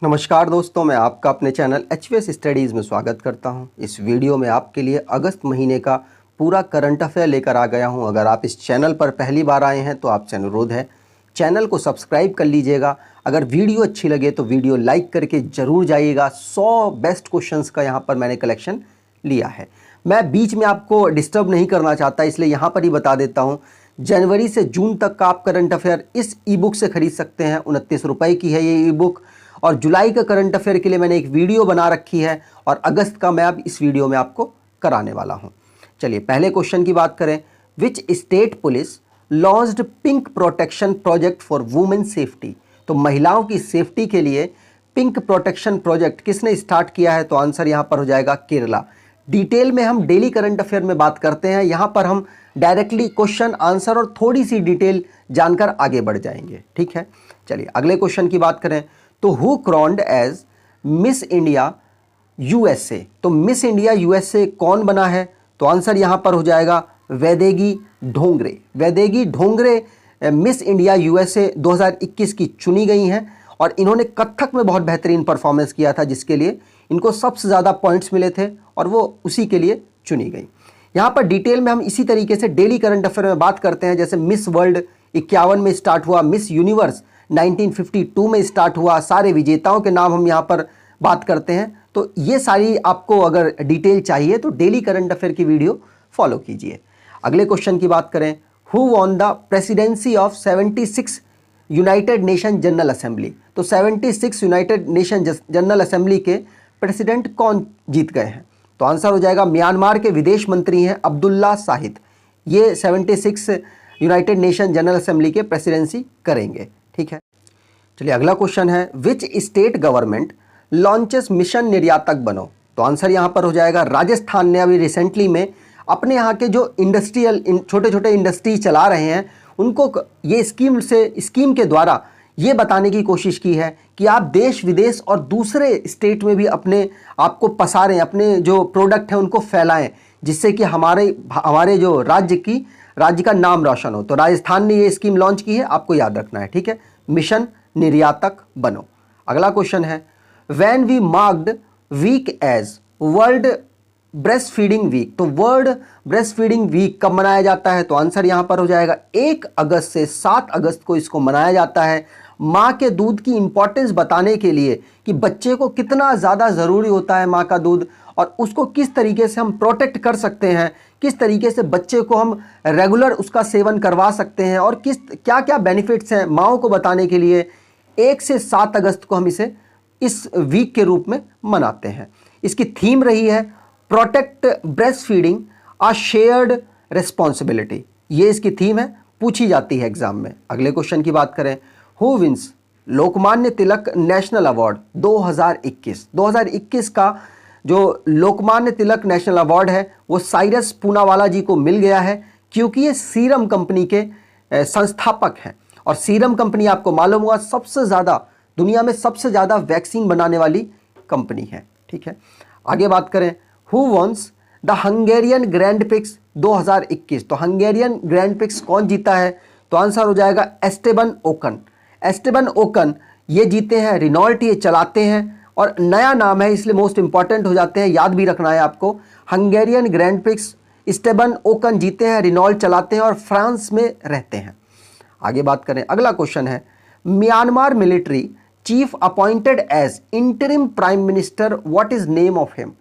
नमस्कार दोस्तों, मैं आपका अपने चैनल HVS स्टडीज़ में स्वागत करता हूं। इस वीडियो में आपके लिए अगस्त महीने का पूरा करंट अफेयर लेकर आ गया हूं। अगर आप इस चैनल पर पहली बार आए हैं तो आपसे अनुरोध है, चैनल को सब्सक्राइब कर लीजिएगा। अगर वीडियो अच्छी लगे तो वीडियो लाइक करके ज़रूर जाइएगा। 100 बेस्ट क्वेश्चंस का यहाँ पर मैंने कलेक्शन लिया है। मैं बीच में आपको डिस्टर्ब नहीं करना चाहता, इसलिए यहाँ पर ही बता देता हूँ। जनवरी से जून तक का आप करंट अफेयर इस ई बुक से खरीद सकते हैं। 29 रुपये की है ये ई बुक। और जुलाई का करंट अफेयर के लिए मैंने एक वीडियो बना रखी है और अगस्त का मैं अब इस वीडियो में आपको कराने वाला हूं। चलिए पहले क्वेश्चन की बात करें। Which state police launched pink protection project for women safety? तो महिलाओं की सेफ्टी के लिए पिंक प्रोटेक्शन प्रोजेक्ट किसने स्टार्ट किया है? तो आंसर यहां पर हो जाएगा केरला। डिटेल में हम डेली करंट अफेयर में बात करते हैं, यहां पर हम डायरेक्टली क्वेश्चन आंसर और थोड़ी सी डिटेल जानकर आगे बढ़ जाएंगे। ठीक है, चलिए अगले क्वेश्चन की बात करें। तो who crowned as Miss India USA? तो मिस इंडिया यूएसए कौन बना है? तो आंसर यहां पर हो जाएगा Vaidehi Dongre. Vaidehi Dongre Miss India USA 2021 की चुनी गई हैं और इन्होंने कथक में बहुत बेहतरीन परफॉर्मेंस किया था, जिसके लिए इनको सबसे ज़्यादा पॉइंट्स मिले थे और वो उसी के लिए चुनी गई। यहाँ पर डिटेल में हम इसी तरीके से डेली करंट अफेयर में बात करते हैं। जैसे मिस वर्ल्ड 51 में स्टार्ट हुआ, मिस यूनिवर्स 1952 में स्टार्ट हुआ। सारे विजेताओं के नाम हम यहाँ पर बात करते हैं। तो ये सारी आपको अगर डिटेल चाहिए तो डेली करंट अफेयर की वीडियो फॉलो कीजिए। अगले क्वेश्चन की बात करें। Who won the presidency of 76 United nation general assembly? तो 76 यूनाइटेड नेशन जनरल असेंबली के प्रेसिडेंट कौन जीत गए हैं? तो आंसर हो जाएगा म्यांमार के विदेश मंत्री हैं अब्दुल्ला शाहिद। ये 76 यूनाइटेड नेशन जनरल असेंबली के प्रेसिडेंसी करेंगे। ठीक है, चलिए अगला क्वेश्चन है। Which state government launches mission निर्यातक बनो? तो आंसर यहां पर हो जाएगा राजस्थान ने अभी रिसेंटली में अपने यहाँ के जो इंडस्ट्रियल छोटे छोटे इंडस्ट्री चला रहे हैं उनको ये स्कीम के द्वारा ये बताने की कोशिश की है कि आप देश विदेश और दूसरे स्टेट में भी अपने आप को पसारें, अपने जो प्रोडक्ट हैं उनको फैलाएं, जिससे कि हमारे जो राज्य का नाम रोशन हो। तो राजस्थान ने ये स्कीम लॉन्च की है, आपको याद रखना है। ठीक है, मिशन निर्यातक बनो। अगला क्वेश्चन है। When we marked week as world breast feeding week? तो वर्ल्ड ब्रेस्ट फीडिंग वीक कब मनाया जाता है? तो आंसर यहां पर हो जाएगा 1 अगस्त से 7 अगस्त को इसको मनाया जाता है। माँ के दूध की इंपॉर्टेंस बताने के लिए कि बच्चे को कितना ज़्यादा ज़रूरी होता है माँ का दूध और उसको किस तरीके से हम प्रोटेक्ट कर सकते हैं, किस तरीके से बच्चे को हम रेगुलर उसका सेवन करवा सकते हैं और क्या क्या बेनिफिट्स हैं माँओं को बताने के लिए 1 से 7 अगस्त को हम इसे इस वीक के रूप में मनाते हैं। इसकी थीम रही है protect breast feeding a shared responsibility. ये इसकी थीम है, पूछी जाती है एग्जाम में। अगले क्वेश्चन की बात करें। Who wins Lokmanya Tilak national award 2021? 2021 का जो लोकमान्य तिलक नेशनल अवार्ड है वो साइरस पूनावाला जी को मिल गया है, क्योंकि ये सीरम कंपनी के संस्थापक हैं और सीरम कंपनी आपको मालूम हुआ सबसे ज़्यादा दुनिया में सबसे ज़्यादा वैक्सीन बनाने वाली कंपनी है। ठीक है, आगे बात करें। Who won the Hungarian Grand Prix 2021? तो हंगेरियन ग्रैंड प्रिक्स कौन जीता है? तो आंसर हो जाएगा एस्टेबन ओकन। एस्टेबन ओकन ये जीते हैं, रिनॉल्ट ये चलाते हैं और नया नाम है इसलिए मोस्ट इंपॉर्टेंट हो जाते हैं, याद भी रखना है आपको। Hungarian Grand prix Esteban Ocon जीते हैं, रिनॉल्ट चलाते हैं और फ्रांस में रहते हैं। आगे बात करें। अगला क्वेश्चन है। Myanmar military chief appointed as interim prime minister, what is name of him?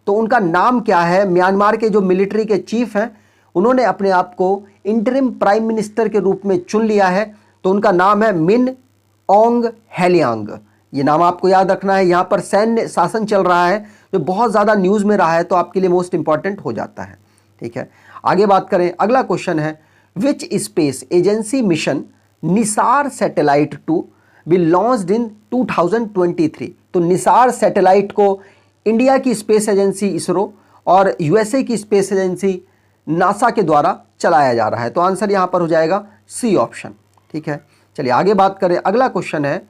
तो उनका नाम क्या है? म्यांमार के जो मिलिट्री के चीफ हैं उन्होंने अपने आप को इंटरिम प्राइम मिनिस्टर के रूप में चुन लिया है। तो उनका नाम है मिन ओंग हेलियांग। ये नाम आपको याद रखना है। यहाँ पर सैन्य शासन चल रहा है जो बहुत ज़्यादा न्यूज़ में रहा है, तो आपके लिए मोस्ट इंपॉर्टेंट हो जाता है। ठीक है, आगे बात करें। अगला क्वेश्चन है। Which space agency mission NISAR satellite to be launched in 2023? तो निसार सैटेलाइट को इंडिया की स्पेस एजेंसी इसरो और यूएसए की स्पेस एजेंसी नासा के द्वारा चलाया जा रहा है। तो आंसर यहाँ पर हो जाएगा सी ऑप्शन। ठीक है, चलिए आगे बात करें। अगला क्वेश्चन है।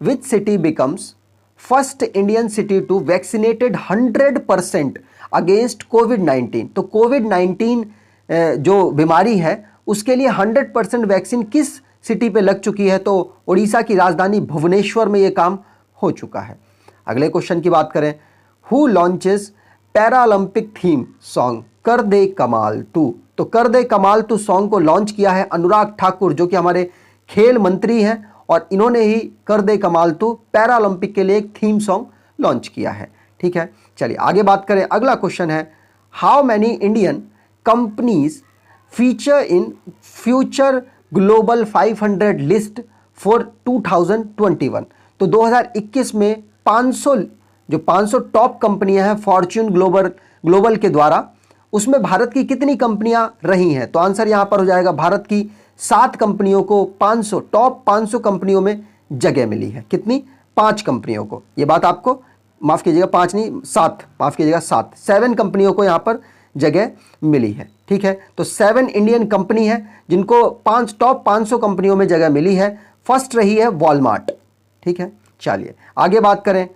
Which city becomes first Indian city to vaccinated 100% against कोविड-19? तो कोविड-19 जो बीमारी है उसके लिए 100% वैक्सीन किस सिटी पे लग चुकी है? तो उड़ीसा की राजधानी भुवनेश्वर में ये काम हो चुका है। अगले क्वेश्चन की बात करें, who launches Paralympic theme song कर दे कमाल तू। तो कर दे कमाल तू सॉन्ग को लॉन्च किया है अनुराग ठाकुर, जो कि हमारे खेल मंत्री हैं, और इन्होंने ही कर दे कमाल तू पैरालंपिक के लिए एक थीम सॉन्ग लॉन्च किया है। ठीक है, चलिए आगे बात करें। अगला क्वेश्चन है, how many Indian companies feature in future global 500 list for 2021। तो 2021 में 500 टॉप कंपनियां हैं फॉर्च्यून ग्लोबल के द्वारा, उसमें भारत की कितनी कंपनियां रही हैं। तो आंसर यहां पर हो जाएगा, भारत की 7 कंपनियों को टॉप 500 कंपनियों में जगह मिली है। कितनी? 5 कंपनियों को। ये बात आपको माफ कीजिएगा, 5 नहीं 7, माफ कीजिएगा 7 कंपनियों को यहां पर जगह मिली है। ठीक है, तो 7 इंडियन कंपनी है जिनको टॉप 500 कंपनियों में जगह मिली है। फर्स्ट रही है वॉलमार्ट। ठीक है, चलिए आगे बात करें।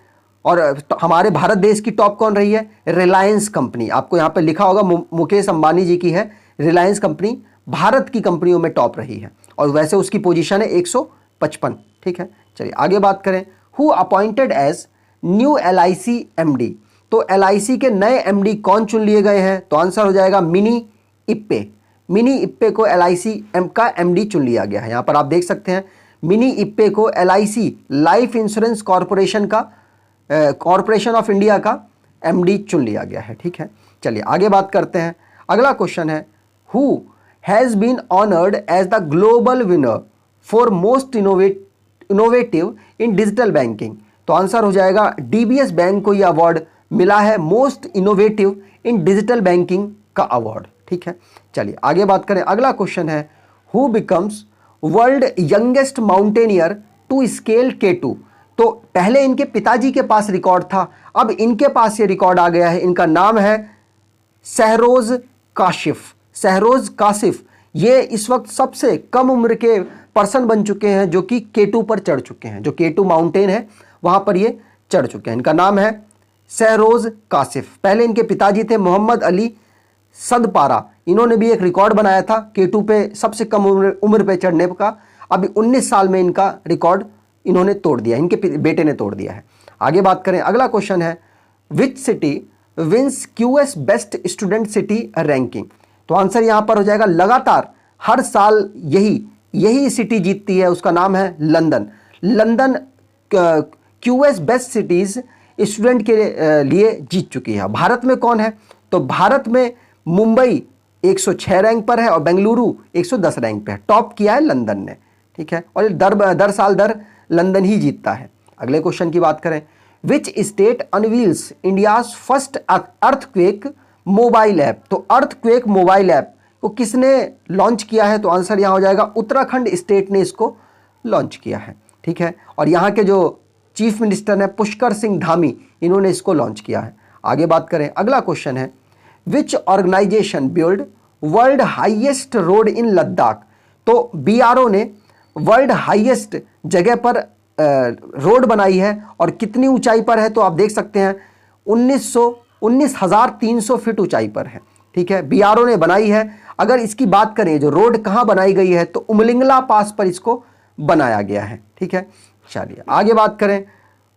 और हमारे भारत देश की टॉप कौन रही है? रिलायंस कंपनी। आपको यहां पर लिखा होगा मुकेश अंबानी जी की है रिलायंस कंपनी, भारत की कंपनियों में टॉप रही है, और वैसे उसकी पोजीशन है 155। ठीक है, चलिए आगे बात करें। Who appointed as new LIC MD। तो LIC के नए MD कौन चुन लिए गए हैं? तो आंसर हो जाएगा मिनी इप्पे। मिनी इप्पे को LIC का MD चुन लिया गया है। यहां पर आप देख सकते हैं, मिनी इप्पे को LIC life insurance corporation of India का MD चुन लिया गया है। ठीक है, चलिए आगे बात करते हैं। अगला क्वेश्चन है, who has been honoured as the global winner for most innovative in digital banking. तो आंसर हो जाएगा DBS बैंक को यह अवार्ड मिला है, most innovative in digital banking का अवार्ड। ठीक है, चलिए आगे बात करें। अगला क्वेश्चन है, who becomes world youngest mountaineer to scale K2। तो पहले इनके पिताजी के पास रिकॉर्ड था, अब इनके पास ये रिकॉर्ड आ गया है। इनका नाम है सहरोज काशिफ। ये इस वक्त सबसे कम उम्र के पर्सन बन चुके हैं जो कि K2 पर चढ़ चुके हैं, जो K2 माउंटेन है वहां पर ये चढ़ चुके हैं। इनका नाम है सहरोज काशिफ। पहले इनके पिताजी थे मोहम्मद अली सदपारा, इन्होंने भी एक रिकॉर्ड बनाया था K2 पे सबसे कम उम्र पे चढ़ने का। अभी 19 साल में इनका रिकॉर्ड इन्होंने तोड़ दिया, इनके बेटे ने तोड़ दिया है। आगे बात करें। अगला क्वेश्चन है, which city wins QS best student city ranking. तो आंसर यहां पर हो जाएगा, लगातार हर साल यही सिटी जीतती है, उसका नाम है London QS best cities student के लिए जीत चुकी है। भारत में कौन है? तो भारत में मुंबई 106 रैंक पर है और बेंगलुरु 110 रैंक पे है। टॉप किया है लंदन ने। ठीक है, और दर साल लंदन ही जीतता है। अगले क्वेश्चन की बात करें, which state unveils India's first earthquake mobile app. तो अर्थक्वेक मोबाइल ऐप को किसने लॉन्च किया है? तो आंसर यहां हो जाएगा, उत्तराखंड स्टेट ने इसको लॉन्च किया है। ठीक है, और यहां के जो चीफ मिनिस्टर हैं पुष्कर सिंह धामी, इन्होंने इसको लॉन्च किया है। आगे बात करें। अगला क्वेश्चन है, which organization build world highest road in Ladakh. तो BRO ने वर्ल्ड हाईएस्ट जगह पर रोड बनाई है, और कितनी ऊंचाई पर है? तो आप देख सकते हैं 19,300 फीट ऊंचाई पर है। ठीक है, BRO ने बनाई है। अगर इसकी बात करें जो रोड कहां बनाई गई है, तो उमलिंगला पास पर इसको बनाया गया है। ठीक है, चलिए आगे बात करें।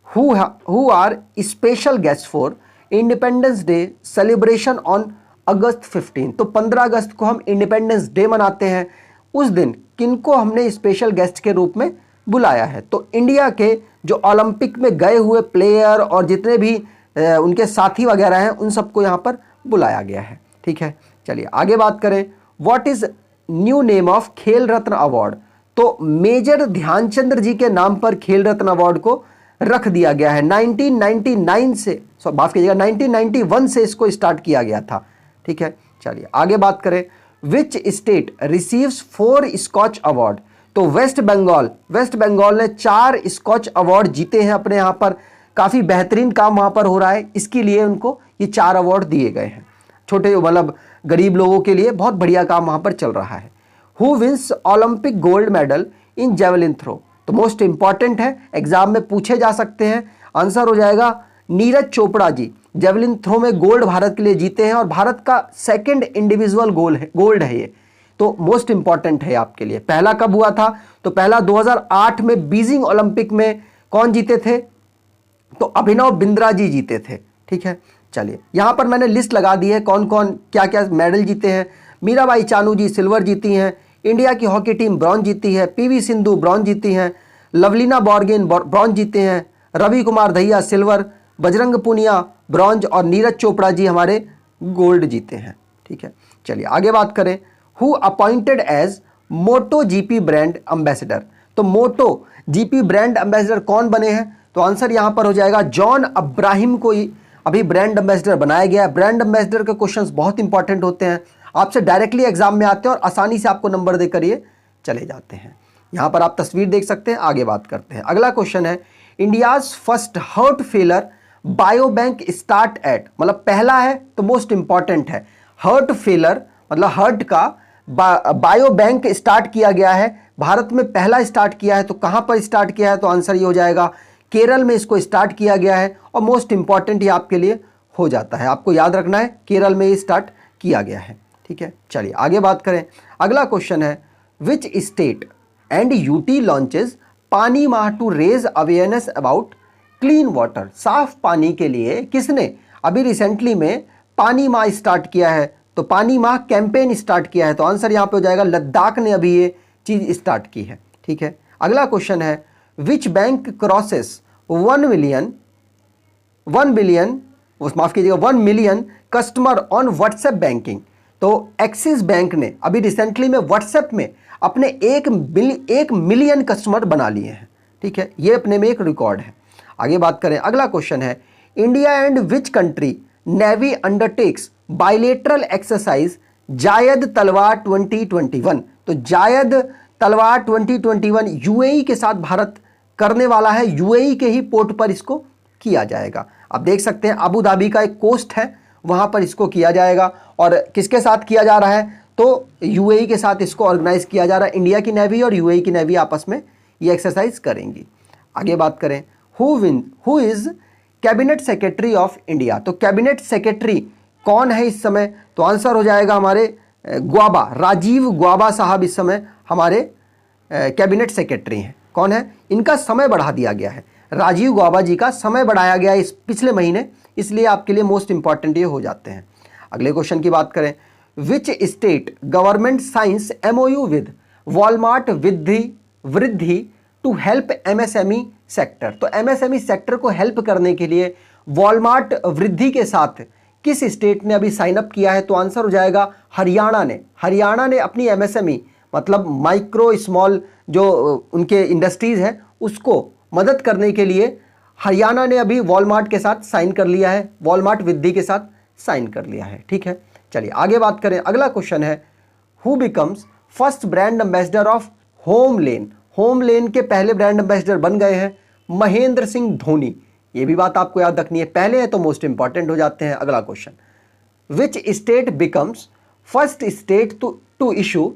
Who are special guest for independence day celebration on August 15। तो 15 अगस्त को हम इंडिपेंडेंस डे मनाते हैं। उस दिन किनको हमने स्पेशल गेस्ट के रूप में बुलाया है? तो इंडिया के जो ओलंपिक में गए हुए प्लेयर और जितने भी उनके साथी वगैरह हैं, उन सबको यहाँ पर बुलाया गया है। ठीक है, चलिए आगे बात करें। What is new name of खेल रत्न अवार्ड। तो मेजर ध्यानचंद्र जी के नाम पर खेल रत्न अवार्ड को रख दिया गया है। 1999 से, माफ कीजिएगा 1991 से इसको स्टार्ट किया गया था। ठीक है, चलिए आगे बात करें। Which state receives 4 Skoch award. तो वेस्ट बंगाल ने 4 स्कॉच अवार्ड जीते हैं अपने यहाँ पर। काफी बेहतरीन काम वहां पर हो रहा है, इसके लिए उनको ये 4 अवार्ड दिए गए हैं। छोटे मतलब गरीब लोगों के लिए बहुत बढ़िया काम वहां पर चल रहा है। Who wins Olympic gold medal in javelin throw. तो मोस्ट इंपॉर्टेंट है, एग्जाम में पूछे जा सकते हैं। आंसर हो जाएगा नीरज चोपड़ा जी। जेवलिन थ्रो में गोल्ड भारत के लिए जीते हैं, और भारत का सेकंड इंडिविजुअल गोल्ड है ये। तो मोस्ट इंपॉर्टेंट है आपके लिए। पहला कब हुआ था? तो पहला 2008 में बीजिंग ओलंपिक में कौन जीते थे? तो अभिनव बिंद्रा जी जीते थे। ठीक है, चलिए यहां पर मैंने लिस्ट लगा दी है कौन कौन क्या क्या मेडल जीते हैं। मीराबाई चानू जी सिल्वर जीती हैं, इंडिया की हॉकी टीम ब्रॉन्ज जीती है, पीवी सिंधु ब्रॉन्ज जीती हैं, लवलीना बोर्गोहेन ब्रॉन्ज जीते हैं, रवि कुमार दहिया सिल्वर, बजरंग पुनिया ब्रॉन्ज और नीरज चोपड़ा जी हमारे गोल्ड जीते हैं। ठीक है, चलिए आगे बात करें। Who appointed as Moto GP brand ambassador, तो मोटो जीपी ब्रांड एम्बेसडर कौन बने हैं? तो आंसर यहां पर हो जाएगा जॉन अब्राहिम को ही अभी ब्रांड एम्बेसडर बनाया गया है। ब्रांड एम्बेसडर के क्वेश्चंस बहुत इंपॉर्टेंट होते हैं, आपसे डायरेक्टली एग्जाम में आते हैं और आसानी से आपको नंबर देकर ये चले जाते हैं। यहां पर आप तस्वीर देख सकते हैं। आगे बात करते हैं। अगला क्वेश्चन है India's first heart failure bio bank start at, मतलब पहला है तो मोस्ट इंपॉर्टेंट है। हार्ट फेलर मतलब हार्ट का बायो बैंक स्टार्ट किया गया है, भारत में पहला स्टार्ट किया है। तो कहां पर स्टार्ट किया है? तो आंसर ये हो जाएगा केरल में इसको स्टार्ट किया गया है। और मोस्ट इंपॉर्टेंट ये आपके लिए हो जाता है, आपको याद रखना है केरल में ये स्टार्ट किया गया है। ठीक है, चलिए आगे बात करें। अगला क्वेश्चन है which state and UT launches Paani Maah to raise awareness about clean water, साफ पानी के लिए किसने अभी रिसेंटली में पानी माह स्टार्ट किया है? तो पानी माह कैंपेन स्टार्ट किया है। तो आंसर यहां पे हो जाएगा लद्दाख ने अभी ये चीज स्टार्ट की है। ठीक है, अगला क्वेश्चन है which bank crosses 1 million customer on WhatsApp banking. तो एक्सिस बैंक ने अभी रिसेंटली में व्हाट्सएप में अपने 1 मिलियन कस्टमर बना लिए हैं। ठीक है, ये अपने में एक रिकॉर्ड है। आगे बात करें। अगला क्वेश्चन है India and which country navy undertakes bilateral exercise जायद तलवार 2021। तो जायद तलवार 2021 यूएई के साथ भारत करने वाला है, यूएई के ही पोर्ट पर इसको किया जाएगा। आप देख सकते हैं अबू धाबी का एक कोस्ट है, वहां पर इसको किया जाएगा। और किसके साथ किया जा रहा है? तो यूएई के साथ इसको ऑर्गेनाइज किया जा रहा है। इंडिया की नेवी और यूएई की नेवी आपस में ये एक्सरसाइज करेंगी। आगे बात करें who is cabinet secretary of India. तो कैबिनेट सेक्रेटरी कौन है इस समय? तो आंसर हो जाएगा हमारे ग्वाबा, राजीव ग्वाबा साहब इस समय हमारे कैबिनेट सेक्रेटरी हैं। कौन है? इनका समय बढ़ा दिया गया है, राजीव ग्वाबा जी का समय बढ़ाया गया है इस पिछले महीने, इसलिए आपके लिए मोस्ट इंपॉर्टेंट ये हो जाते हैं। अगले क्वेश्चन की बात करें which state government science MOU with Walmart वृद्धि टू हेल्प एमएसएमई सेक्टर। तो एमएसएमई सेक्टर को हेल्प करने के लिए वॉलमार्ट वृद्धि के साथ किस स्टेट ने अभी साइन अप किया है? तो आंसर हो जाएगा हरियाणा ने। हरियाणा ने अपनी एमएसएमई मतलब माइक्रो स्मॉल जो उनके इंडस्ट्रीज है उसको मदद करने के लिए हरियाणा ने अभी वॉलमार्ट के साथ साइन कर लिया है, वॉलमार्ट वृद्धि के साथ साइन कर लिया है। ठीक है, चलिए आगे बात करें। अगला क्वेश्चन है who becomes first brand ambassador of home lane. Home lane के पहले ब्रांड एम्बेसडर बन गए हैं महेंद्र सिंह धोनी। ये भी बात आपको याद रखनी है, पहले है तो मोस्ट इंपॉर्टेंट हो जाते हैं। अगला question which state becomes first state to issue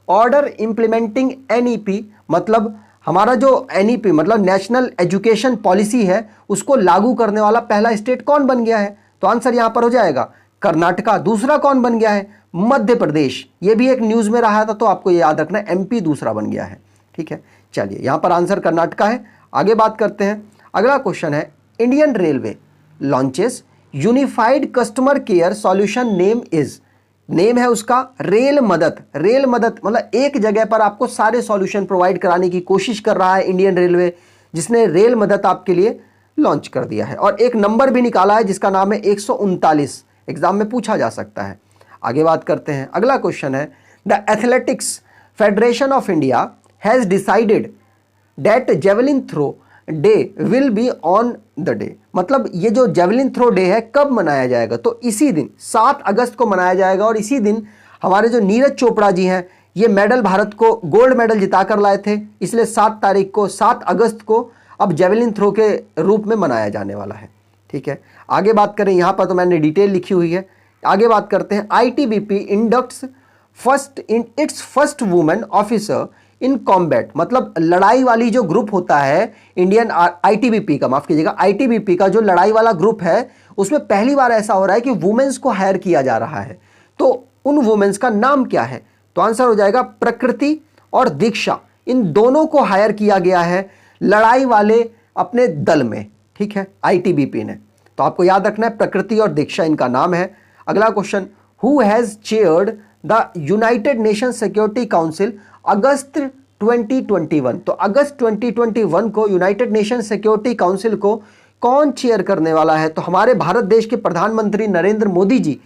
order implementing NEP. मतलब हमारा जो एनईपी मतलब नेशनल एजुकेशन पॉलिसी है उसको लागू करने वाला पहला स्टेट कौन बन गया है? तो आंसर यहां पर हो जाएगा कर्नाटका। दूसरा कौन बन गया है? मध्य प्रदेश। ये भी एक न्यूज में रहा था तो आपको ये याद रखना है, एमपी दूसरा बन गया है। ठीक है, चलिए यहां पर आंसर कर्नाटका है। आगे बात करते हैं। अगला क्वेश्चन है Indian railway launches unified customer care solution name है उसका रेल मदद। रेल मदद मतलब एक जगह पर आपको सारे सॉल्यूशन प्रोवाइड कराने की कोशिश कर रहा है इंडियन रेलवे, जिसने रेल मदद आपके लिए लॉन्च कर दिया है और एक नंबर भी निकाला है जिसका नाम है 139, एग्जाम में पूछा जा सकता है। आगे बात करते हैं। अगला क्वेश्चन है the athletics federation of India has decided that javelin throw day will be on the day. मतलब ये जो जेवलिन थ्रो डे है कब मनाया जाएगा? तो इसी दिन 7 अगस्त को मनाया जाएगा और इसी दिन हमारे जो नीरज चोपड़ा जी हैं ये मेडल भारत को गोल्ड मेडल जिता कर लाए थे, इसलिए 7 अगस्त को अब जेवलिन थ्रो के रूप में मनाया जाने वाला है। ठीक है, आगे बात करें। यहां पर तो मैंने डिटेल लिखी हुई है। आगे बात करते हैं। ITBP inducts it's first women officer in combat. मतलब लड़ाई वाली जो ग्रुप होता है इंडियन आईटीबीपी का, माफ कीजिएगा, आईटीबीपी का जो लड़ाई वाला ग्रुप है उसमें पहली बार ऐसा हो रहा है कि वुमेन्स को हायर किया जा रहा है। तो उन वुमेन्स का नाम क्या है? तो आंसर हो जाएगा प्रकृति और दीक्षा। इन दोनों को हायर किया गया है लड़ाई वाले अपने दल में। ठीक है, ITBP ने। तो आपको याद रखना है प्रकृति और दीक्षा इनका नाम है। अगला question, who has chaired the United Nation Security Council August 2021। तो अगस्त 2021 को यूनाइटेड नेशन सिक्योरिटी काउंसिल को कौन चेयर करने वाला है? तो हमारे भारत देश के प्रधानमंत्री नरेंद्र मोदी जी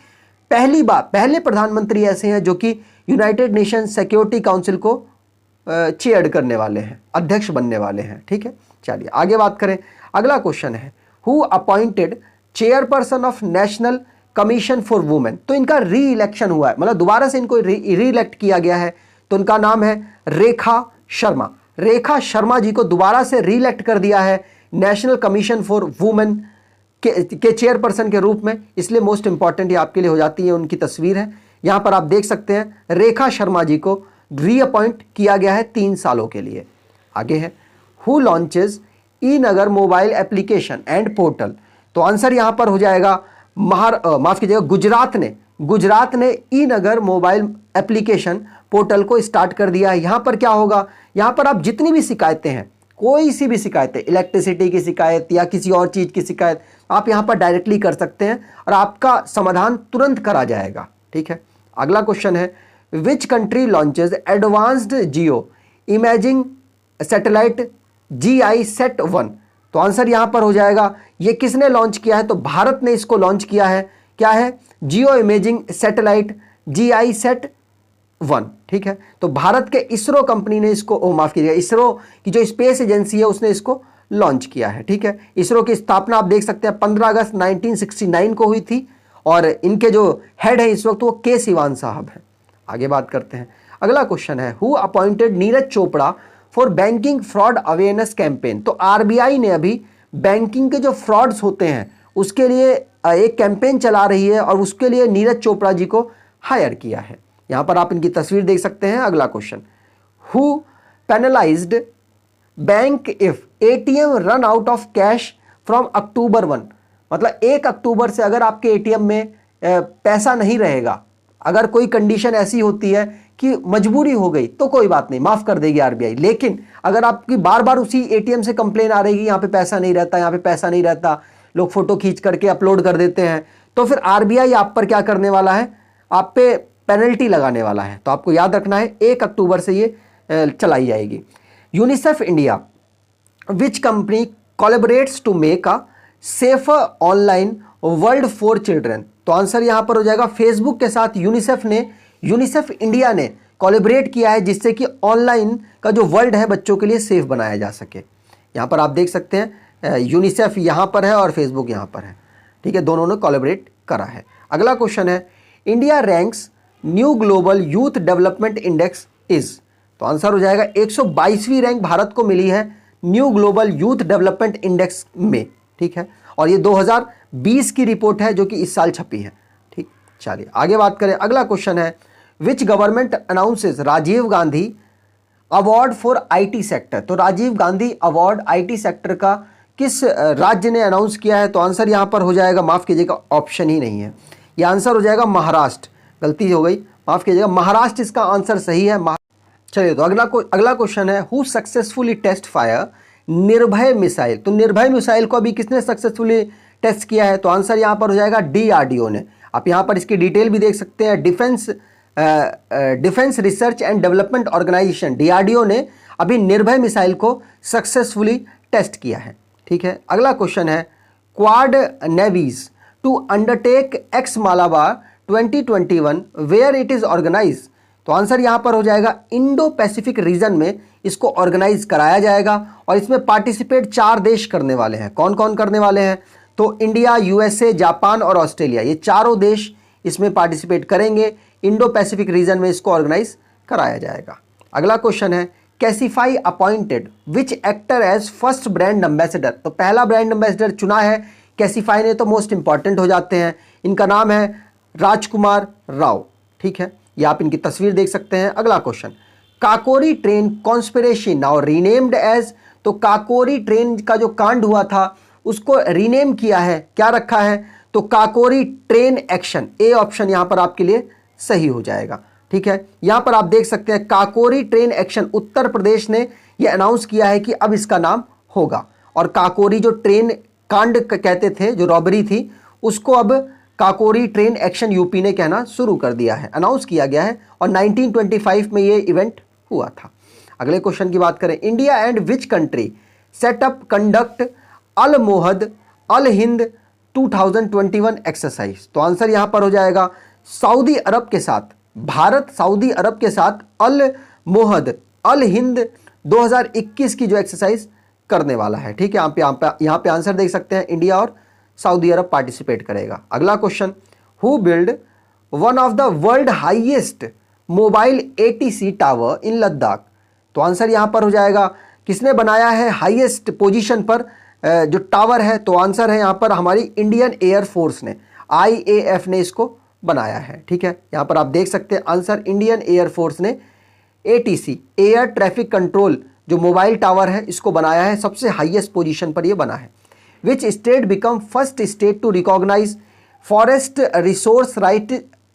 पहले प्रधानमंत्री ऐसे हैं जो कि यूनाइटेड नेशन सिक्योरिटी काउंसिल को चेयर करने वाले हैं, अध्यक्ष बनने वाले हैं। ठीक है, चलिए आगे बात करें। अगला क्वेश्चन है, who appointed chairperson of national commission for women. तो इनका री इलेक्शन हुआ है, मतलब दोबारा से इनको री इलेक्ट किया गया है। तो इनका नाम है रेखा शर्मा। रेखा शर्मा जी को दोबारा से री इलेक्ट कर दिया है नेशनल कमीशन फॉर वुमेन के चेयरपर्सन के रूप में। इसलिए मोस्ट इंपॉर्टेंट ये आपके लिए हो जाती है, उनकी तस्वीर है यहां पर आप देख सकते हैं। रेखा शर्मा जी को री अपॉइंट किया गया है 3 सालों के लिए। आगे है, who launches E Nagar mobile application and portal. तो आंसर यहां पर हो जाएगा माफ कीजिएगा, गुजरात ने ई नगर मोबाइल एप्लीकेशन पोर्टल को स्टार्ट कर दिया है। यहां पर क्या होगा, यहां पर आप जितनी भी शिकायतें हैं, कोई सी भी शिकायतें, इलेक्ट्रिसिटी की शिकायत या किसी और चीज की शिकायत, आप यहां पर डायरेक्टली कर सकते हैं और आपका समाधान तुरंत करा जाएगा। ठीक है, अगला क्वेश्चन है, which country launches advanced Jio imaging satellite GISAT-1। तो आंसर यहां पर हो जाएगा, ये किसने लॉन्च किया है? तो भारत ने इसको लॉन्च किया है। क्या है? जियो इमेजिंग सैटेलाइट GISAT-1। ठीक है, तो भारत के इसरो कंपनी ने इसको माफ कीजिएगा, इसरो की जो स्पेस एजेंसी है उसने इसको लॉन्च किया है। ठीक है, इसरो की स्थापना आप देख सकते हैं 15 अगस्त 1969 को हुई थी और इनके जो हेड है इस वक्त वो के सिवान साहब हैं। आगे बात करते हैं। अगला क्वेश्चन है, who appointed Neeraj Chopra for banking fraud awareness campaign. तो आरबीआई ने अभी बैंकिंग के जो फ्रॉड्स होते हैं उसके लिए एक कैंपेन चला रही है और उसके लिए नीरज चोपड़ा जी को हायर किया है। यहां पर आप इनकी तस्वीर देख सकते हैं। अगला question, who penalised bank if ATM run out of cash from October 1। मतलब 1 अक्टूबर से अगर आपके ATM में पैसा नहीं रहेगा, अगर कोई कंडीशन ऐसी होती है कि मजबूरी हो गई तो कोई बात नहीं, माफ कर देगी आरबीआई। लेकिन अगर आपकी बार बार उसी ATM से कंप्लेन आ रही है, यहां पे पैसा नहीं रहता, यहां पे पैसा नहीं रहता, लोग फोटो खींच करके अपलोड कर देते हैं, तो फिर आरबीआई आप पर क्या करने वाला है? आप पे पेनल्टी लगाने वाला है। तो आपको याद रखना है 1 अक्टूबर से ये चलाई जाएगी। UNICEF India which company collaborates to make a safer online world for children. तो आंसर यहां पर हो जाएगा, फेसबुक के साथ यूनिसेफ इंडिया ने कोलैबोरेट किया है जिससे कि ऑनलाइन का जो वर्ल्ड है बच्चों के लिए सेफ बनाया जा सके। यहां पर आप देख सकते हैं यूनिसेफ यहां पर है और फेसबुक यहां पर है। ठीक है, दोनों ने कोलैबोरेट करा है। अगला क्वेश्चन है, India ranks new global youth development index is. तो आंसर हो जाएगा 122वीं रैंक भारत को मिली है new global youth development index में। ठीक है, और ये 2020 की रिपोर्ट है जो कि इस साल छपी है। ठीक, चलिए आगे बात करें। अगला क्वेश्चन है, which government announces Rajiv Gandhi award for IT sector. तो Rajiv Gandhi award IT sector का किस राज्य ने अनाउंस किया है? तो आंसर यहां पर हो जाएगा, माफ कीजिएगा ऑप्शन ही नहीं है, यह आंसर हो जाएगा महाराष्ट्र। गलती हो गई, माफ कीजिएगा, महाराष्ट्र इसका आंसर सही है। चलिए, तो अगला क्वेश्चन है, हु सक्सेसफुली टेस्ट फायर निर्भय मिसाइल। तो निर्भय मिसाइल को अभी किसने सक्सेसफुली टेस्ट किया है? तो आंसर यहां पर हो जाएगा DRDO ने। आप यहां पर इसकी डिटेल भी देख सकते हैं। Defence research and development organisation DRDO ने अभी निर्भय मिसाइल को सक्सेसफुली टेस्ट किया है। ठीक है, अगला क्वेश्चन है, Quad navies to undertake ex Malabar 2021 where it is organise. तो आंसर यहां पर हो जाएगा, इंडो पैसिफिक रीजन में इसको ऑर्गेनाइज कराया जाएगा और इसमें पार्टिसिपेट 4 देश करने वाले हैं। कौन कौन करने वाले हैं? तो इंडिया, USA, जापान और ऑस्ट्रेलिया, ये चारों देश इसमें पार्टिसिपेट करेंगे। इंडो पैसिफिक रीजन में इसको ऑर्गेनाइज कराया जाएगा। अगला क्वेश्चन है, Cashify appointed which actor as first brand ambassador. तो पहला ब्रांड एम्बेसडर चुना है कैसीफाई ने, तो मोस्ट इंपॉर्टेंट हो जाते हैं। इनका नाम है राजकुमार राव। ठीक है, ये आप इनकी तस्वीर देख सकते हैं। अगला question, Kakori train conspiracy now renamed as. तो काकोरी ट्रेन का जो कांड हुआ था उसको रीनेम किया है, क्या रखा है? तो Kakori train action. A option यहां पर आपके लिए सही हो जाएगा। ठीक है, यहां पर आप देख सकते हैं काकोरी ट्रेन एक्शन, उत्तर प्रदेश ने यह अनाउंस किया है कि अब इसका नाम होगा। और काकोरी जो ट्रेन कांड कहते थे, जो रॉबरी थी, उसको अब काकोरी ट्रेन एक्शन यूपी ने कहना शुरू कर दिया है, अनाउंस किया गया है, और 1925 में ये इवेंट हुआ था। अगले क्वेश्चन की बात करें, India and which country set up conduct Al Mohed Al Hind 2021 exercise. तो आंसर यहां पर हो जाएगा सऊदी अरब के साथ, भारत सऊदी अरब के साथ अल मोहद अल हिंद 2021 की जो एक्सरसाइज करने वाला है। ठीक है, यहाँ पे आंसर देख सकते हैं, इंडिया और सऊदी अरब पार्टिसिपेट करेगा। अगला question, who build one of the world highest mobile ATC tower in Ladakh. तो आंसर यहां पर हो जाएगा, किसने बनाया है हाईएस्ट पोजीशन पर जो टावर है। तो आंसर है यहां पर हमारी इंडियन एयर फोर्स ने, IAF ने इसको बनाया है। ठीक है, यहां पर आप देख सकते हैं आंसर, इंडियन एयर फोर्स ने ATC एयर ट्रैफिक कंट्रोल जो मोबाइल टावर है इसको बनाया है, सबसे हाईएस्ट पोजीशन पर यह बना है। Which state become first state to recognise forest resource right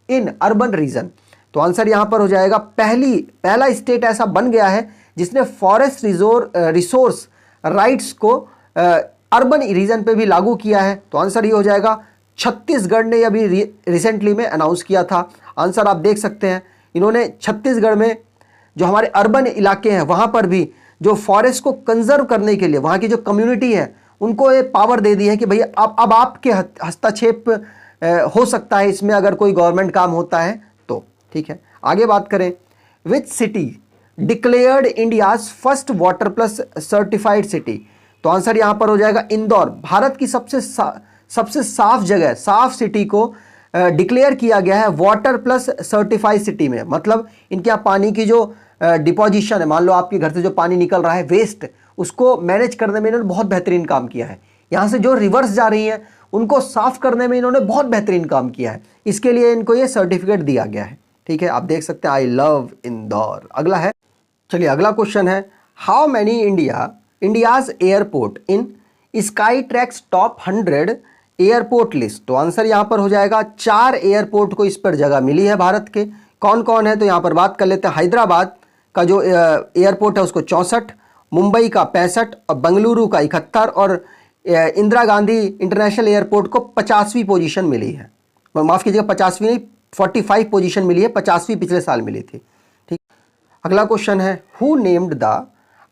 in urban region. तो आंसर यहां पर हो जाएगा, पहला स्टेट ऐसा बन गया है जिसने फॉरेस्ट रिसोर्स राइट्स को अर्बन रीजन पे भी लागू किया है। तो आंसर ये हो जाएगा, छत्तीसगढ़ ने अभी रिसेंटली में अनाउंस किया था। आंसर आप देख सकते हैं, इन्होंने छत्तीसगढ़ में जो हमारे अर्बन इलाके हैं वहां पर भी जो फॉरेस्ट को कंजर्व करने के लिए वहां की जो कम्युनिटी है उनको ये पावर दे दी है कि भैया अब आपके हस्तक्षेप हो सकता है इसमें, अगर कोई गवर्नमेंट काम होता है तो। ठीक है, आगे बात करें, which city declared India's first water plus certified city. तो आंसर यहां पर हो जाएगा इंदौर, भारत की सबसे साफ जगह, साफ सिटी को डिक्लेयर किया गया है वाटर प्लस सर्टिफाइड सिटी में। मतलब इनके यहाँ पानी की जो डिपोजिशन है, मान लो आपके घर से जो पानी निकल रहा है वेस्ट, उसको मैनेज करने में इन्होंने बहुत बेहतरीन काम किया है। यहाँ से जो रिवर्स जा रही हैं उनको साफ करने में इन्होंने बहुत बेहतरीन काम किया है, इसके लिए इनको ये सर्टिफिकेट दिया गया है। ठीक है, आप देख सकते हैं, आई लव इंदौर। अगला है, चलिए अगला क्वेश्चन है, how many India's airport in sky tracks top 100 airport list. तो आंसर यहां पर हो जाएगा, 4 एयरपोर्ट को इस पर जगह मिली है भारत के। कौन कौन है, तो यहां पर बात कर लेते हैं, हैदराबाद का जो एयरपोर्ट है उसको 64, मुंबई का 65, और बेंगलुरु का 71, और इंदिरा गांधी इंटरनेशनल एयरपोर्ट को 50वीं पोजीशन मिली है। माफ कीजिएगा, 50वीं नहीं, 45 पोजीशन मिली है, 50वीं पिछले साल मिली थी। ठीक, अगला क्वेश्चन है, who named the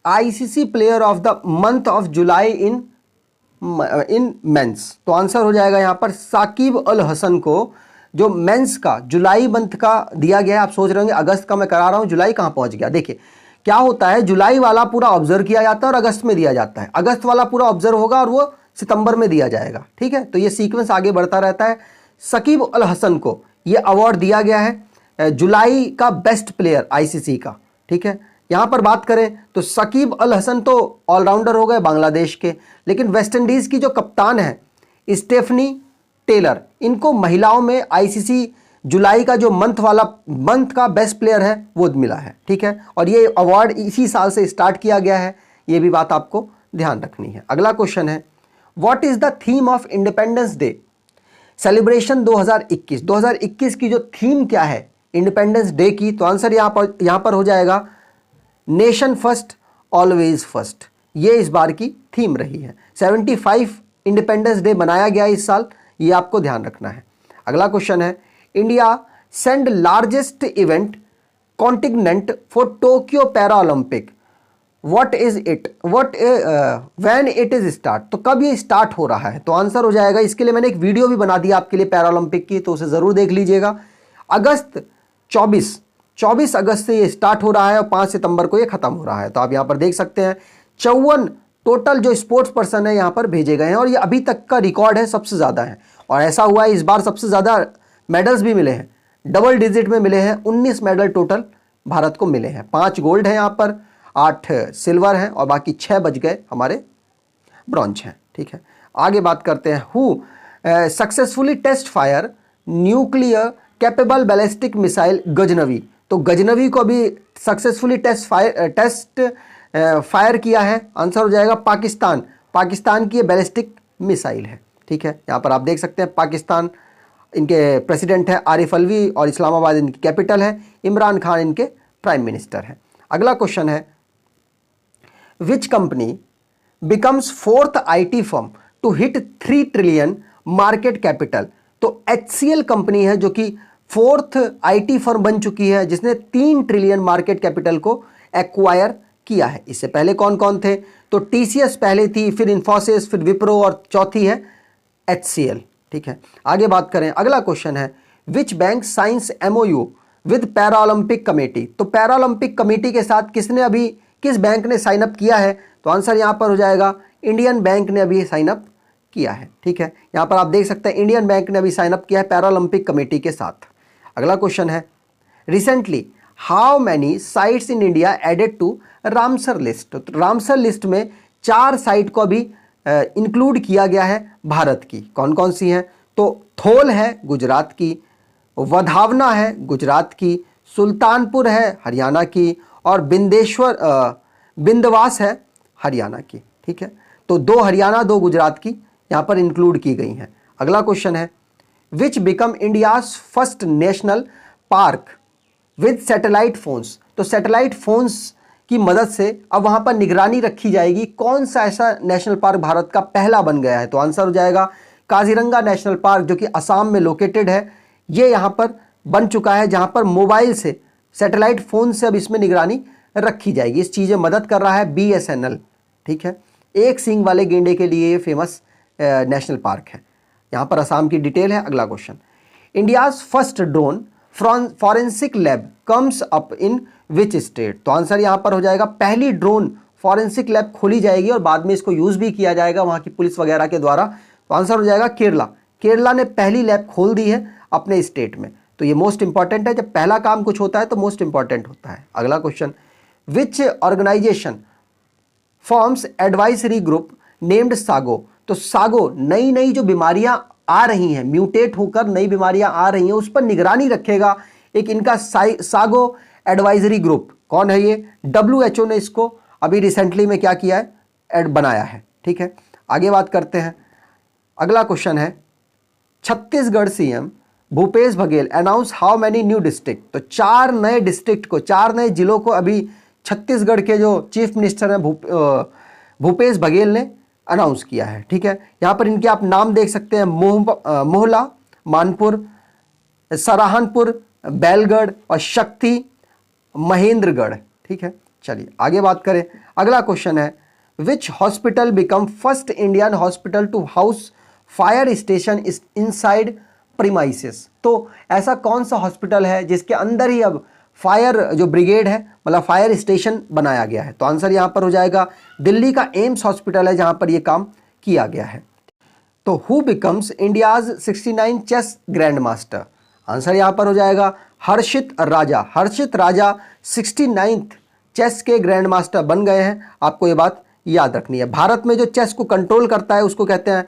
ICC player of the month of July in men's. तो आंसर हो जाएगा यहां पर, साकिब अल हसन को जो मेंस का जुलाई मंथ का दिया गया है। आप सोच रहे होंगे अगस्त का मैं करा रहा हूं, जुलाई कहां पहुंच गया। देखिए क्या होता है, जुलाई वाला पूरा ऑब्जर्व किया जाता है और अगस्त में दिया जाता है, अगस्त वाला पूरा ऑब्जर्व होगा और वो सितंबर में दिया जाएगा। ठीक है, तो ये सीक्वेंस आगे बढ़ता रहता है। सकीब अल हसन को ये अवार्ड दिया गया है जुलाई का बेस्ट प्लेयर ICC का। ठीक है, यहां पर बात करें तो सकीब अल हसन तो ऑलराउंडर हो गए बांग्लादेश के, लेकिन वेस्ट इंडीज की जो कप्तान है स्टेफनी टेलर, इनको महिलाओं में ICC जुलाई का जो मंथ का बेस्ट प्लेयर है वो मिला है। ठीक है, और ये अवार्ड इसी साल से स्टार्ट किया गया है, ये भी बात आपको ध्यान रखनी है। अगला क्वेश्चन है, what is the theme of independence day celebration 2021 की जो थीम क्या है इंडिपेंडेंस डे की। तो आंसर यहां पर हो जाएगा, नेशन फर्स्ट ऑलवेज फर्स्ट। ये इस बार की थीम रही है। 75 इंडिपेंडेंस डे मनाया गया इस साल, ये आपको ध्यान रखना है। अगला क्वेश्चन है, India send largest event continent for Tokyo para Olympic, what is it, when it is start. तो कब ये स्टार्ट हो रहा है। तो आंसर हो जाएगा, इसके लिए मैंने एक वीडियो भी बना दिया आपके लिए पैरा ओलंपिक की, तो उसे जरूर देख लीजिएगा। अगस्त 24 अगस्त से ये स्टार्ट हो रहा है और 5 सितंबर को ये खत्म हो रहा है। तो आप यहां पर देख सकते हैं 54 टोटल जो स्पोर्ट्स पर्सन है यहां पर भेजे गए हैं, और ये अभी तक का रिकॉर्ड है, सबसे ज्यादा है। और ऐसा हुआ है इस बार सबसे ज्यादा मेडल्स भी मिले हैं, डबल डिजिट में मिले हैं, 19 मेडल टोटल भारत को मिले हैं। 5 गोल्ड हैं यहाँ पर, 8 सिल्वर हैं, और बाकी 6 बच गए हमारे ब्रॉन्ज हैं। ठीक है, आगे बात करते हैं, who successfully test fire nuclear capable ballistic missile Ghaznavi. तो गजनवी को भी सक्सेसफुली टेस्ट फायर किया है। आंसर हो जाएगा पाकिस्तान की ये बैलिस्टिक मिसाइल है। ठीक है, यहाँ पर आप देख सकते हैं पाकिस्तान, इनके प्रेसिडेंट है आरिफ अलवी और इस्लामाबाद इनकी कैपिटल है, इमरान खान इनके प्राइम मिनिस्टर है। अगला क्वेश्चन है, which company becomes 4th IT firm to hit 3 trillion market capital. तो HCL कंपनी है जो कि 4th IT फर्म बन चुकी है जिसने 3 ट्रिलियन मार्केट कैपिटल को एक्वायर किया है। इससे पहले कौन कौन थे? तो TCS पहले थी, फिर इन्फोसिस, फिर विप्रो और चौथी है HCL। ठीक है, आगे बात करें। अगला क्वेश्चन है which bank science MOU with para Olympic committee. तो पैरा ओलंपिक कमेटी के साथ किस बैंक ने साइन अप किया है? तो आंसर यहां पर हो जाएगा इंडियन बैंक ने अभी साइन अप किया है। ठीक है, यहां पर आप देख सकते हैं इंडियन बैंक ने अभी साइन अप किया है पैरा ओलंपिक कमेटी के साथ। अगला क्वेश्चन है recently how many sites in India added to Ramsar list. तो रामसर लिस्ट में 4 साइट को अभी इंक्लूड किया गया है भारत की। कौन कौन सी हैं? तो थोल है गुजरात की, वधावना है गुजरात की, सुल्तानपुर है हरियाणा की, और बिंदवास है हरियाणा की। ठीक है, तो 2 हरियाणा 2 गुजरात की यहां पर इंक्लूड की गई हैं। अगला क्वेश्चन है विच become India's first national park with satellite phones. तो सैटेलाइट फोन्स की मदद से अब वहां पर निगरानी रखी जाएगी। कौन सा ऐसा नेशनल पार्क भारत का पहला बन गया है? तो आंसर हो जाएगा काजीरंगा नेशनल पार्क जो कि असम में लोकेटेड है। ये यहां पर बन चुका है जहां पर मोबाइल से सैटेलाइट फोन से अब इसमें निगरानी रखी जाएगी। इस चीज़ में मदद कर रहा है BSNL। ठीक है, एक सींग वाले गेंडे के लिए ये फेमस नेशनल पार्क है। यहां पर असम की डिटेल है। अगला question India's first drone forensic lab comes up in which state. तो आंसर यहां पर हो जाएगा पहली ड्रोन फॉरेंसिक लैब खोली जाएगी और बाद में इसको यूज भी किया जाएगा वहां की पुलिस वगैरह के द्वारा। तो आंसर हो जाएगा केरला। केरला ने पहली लैब खोल दी है अपने स्टेट में। तो ये मोस्ट इंपॉर्टेंट है, जब पहला काम कुछ होता है तो मोस्ट इंपॉर्टेंट होता है। अगला question which organisation forms advisory group named SAGO. तो सागो नई जो बीमारियां आ रही हैं, म्यूटेट होकर नई बीमारियां आ रही हैं, उस पर निगरानी रखेगा एक इनका सागो एडवाइजरी ग्रुप। कौन है ये? WHO ने इसको अभी रिसेंटली में क्या किया है? बनाया है। ठीक है, आगे बात करते हैं। अगला क्वेश्चन है Chhattisgarh CM Bhupesh Baghel announce how many new district. तो 4 नए डिस्ट्रिक्ट को, 4 नए जिलों को अभी छत्तीसगढ़ के जो चीफ मिनिस्टर हैं भूपेश बघेल ने अनाउंस किया है। ठीक है, यहां पर इनके आप नाम देख सकते हैं मोहला, मानपुर, सराहनपुर, बैलगढ़ और शक्ति महेंद्रगढ़। ठीक है, चलिए आगे बात करें। अगला क्वेश्चन है which hospital become first Indian hospital to house fire station inside premises. तो ऐसा कौन सा हॉस्पिटल है जिसके अंदर ही अब फायर जो ब्रिगेड है, मतलब फायर स्टेशन बनाया गया है? तो आंसर यहां पर हो जाएगा दिल्ली का एम्स हॉस्पिटल है जहां पर यह काम किया गया है। तो who becomes India's 69 chess grand master. Answer यहां पर हो जाएगा हर्षित राजा। हर्षित राजा 69th चेस के ग्रैंड मास्टर बन गए हैं। आपको ये बात याद रखनी है। भारत में जो चेस को कंट्रोल करता है उसको कहते हैं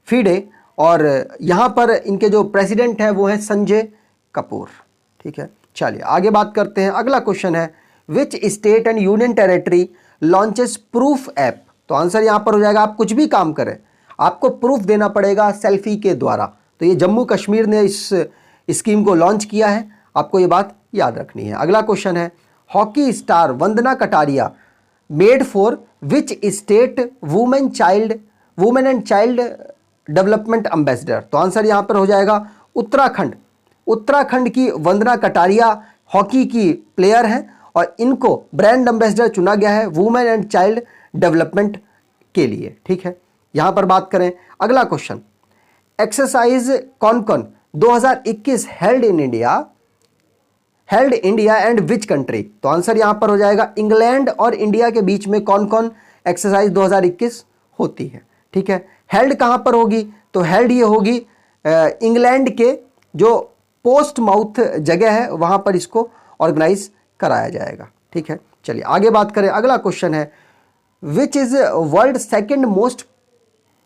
फीडे, और यहां पर इनके जो प्रेसिडेंट हैं वो हैं संजय कपूर। ठीक है, चलिए आगे बात करते हैं। अगला क्वेश्चन है which state and union territory launches proof app. तो आंसर यहां पर हो जाएगा आप कुछ भी काम करें आपको प्रूफ देना पड़ेगा सेल्फी के द्वारा। तो ये जम्मू कश्मीर ने इस स्कीम को लॉन्च किया है, आपको ये बात याद रखनी है। अगला क्वेश्चन है hockey star Vandana Kataria made for which state women and child development ambassador. तो आंसर यहां पर हो जाएगा उत्तराखंड। उत्तराखंड की वंदना कटारिया हॉकी की प्लेयर हैं और इनको ब्रांड एम्बेसडर चुना गया है वुमेन एंड चाइल्ड डेवलपमेंट के लिए। ठीक है, यहां पर बात करें। अगला question exercise Konkan 2021 held India and which country. तो आंसर यहां पर हो जाएगा इंग्लैंड और इंडिया के बीच में कौन कौन एक्सरसाइज 2021 होती है। ठीक है, हेल्ड कहां पर होगी? तो हेल्ड ये होगी इंग्लैंड के जो पोस्ट माउथ जगह है वहां पर इसको ऑर्गेनाइज कराया जाएगा। ठीक है, चलिए आगे बात करें। अगला क्वेश्चन है which is world second most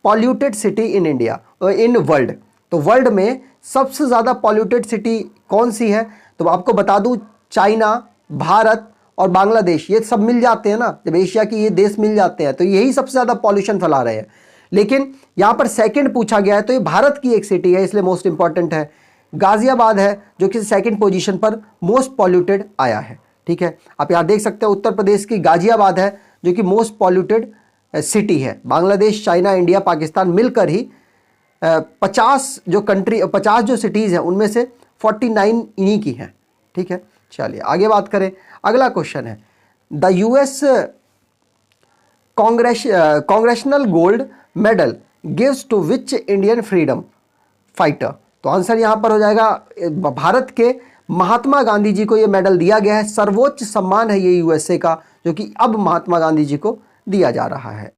polluted city in India in world. तो वर्ल्ड में सबसे ज्यादा पॉल्यूटेड सिटी कौन सी है? तो आपको बता दूं चाइना, भारत और बांग्लादेश ये सब मिल जाते हैं ना, जब एशिया की ये देश मिल जाते हैं तो यही सबसे ज्यादा पॉल्यूशन फैला रहे हैं। लेकिन यहां पर सेकंड पूछा गया है तो ये भारत की एक सिटी है, इसलिए मोस्ट इंपॉर्टेंट है। गाजियाबाद है जो कि सेकंड पोजीशन पर मोस्ट पॉल्यूटेड आया है। ठीक है, आप यहां देख सकते हैं उत्तर प्रदेश की गाजियाबाद है जो कि मोस्ट पॉल्यूटेड सिटी है। बांग्लादेश, चाइना, इंडिया, पाकिस्तान मिलकर ही 50 जो सिटीज़ हैं उनमें से 49 इन्हीं की हैं। ठीक है, चलिए आगे बात करें। अगला क्वेश्चन है the US congressional gold medal gives to which Indian freedom fighter. तो आंसर यहां पर हो जाएगा भारत के महात्मा गांधी जी को यह मेडल दिया गया है। सर्वोच्च सम्मान है ये यूएसए का, जो कि अब महात्मा गांधी जी को दिया जा रहा है।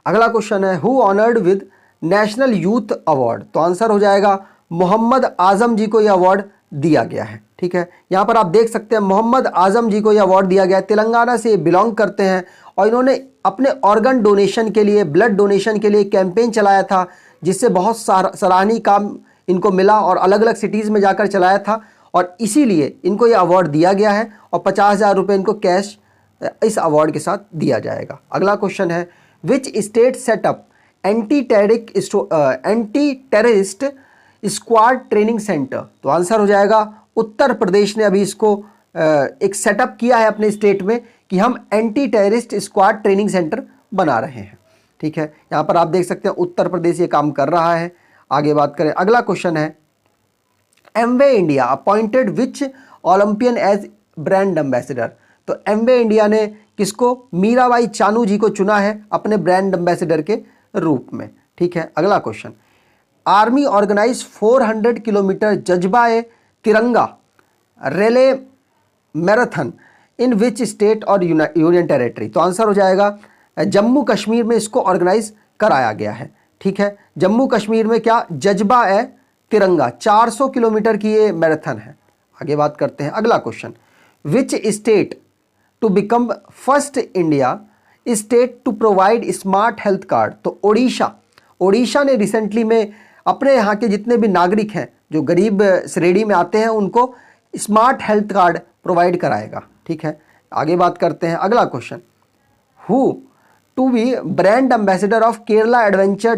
अगला क्वेश्चन है who honoured with national youth award. तो आंसर हो जाएगा मोहम्मद आजम जी को यह अवार्ड दिया गया है। ठीक है, यहां पर आप देख सकते हैं मोहम्मद आजम जी को यह अवार्ड दिया गया है। तेलंगाना से बिलोंग करते हैं और इन्होंने अपने ऑर्गन डोनेशन के लिए, ब्लड डोनेशन के लिए कैंपेन चलाया था, जिससे बहुत सराहनीय काम इनको मिला और अलग अलग सिटीज़ में जाकर चलाया था, और इसीलिए इनको यह अवार्ड दिया गया है और 50,000 रुपये इनको कैश इस अवार्ड के साथ दिया जाएगा। अगला क्वेश्चन है which state setup anti terrorist squad training centre. तो आंसर हो जाएगा उत्तर प्रदेश ने अभी इसको एक सेटअप किया है अपने स्टेट में कि हम anti terrorist squad training centre बना रहे हैं। ठीक है, यहाँ पर आप देख सकते हैं उत्तर प्रदेश ये काम कर रहा है। आगे बात करें, अगला क्वेश्चन है एमवे इंडिया अपॉइंटेड विच ओलंपियन एज ब्रांड एम्बेसडर। तो एमवे इंडिया ने किसको, मीराबाई चानू जी को चुना है अपने ब्रांड एम्बेसडर के रूप में। ठीक है, अगला क्वेश्चन आर्मी ऑर्गेनाइज 400 किलोमीटर जज्बा ए तिरंगा रेले मैराथन इन विच स्टेट और यूनियन टेरिटरी। तो आंसर हो जाएगा जम्मू कश्मीर में इसको ऑर्गेनाइज कराया गया है। ठीक है, जम्मू कश्मीर में क्या, जज्बा ए तिरंगा 400 किलोमीटर की ये मैराथन है। आगे बात करते हैं, अगला question which state to become first India state to provide smart health card. तो ओडिशा ने रिसेंटली में अपने यहाँ के जितने भी नागरिक हैं जो गरीब श्रेणी में आते हैं उनको स्मार्ट हेल्थ कार्ड प्रोवाइड कराएगा। ठीक है, आगे बात करते हैं, अगला question who to be brand ambassador of Kerala adventure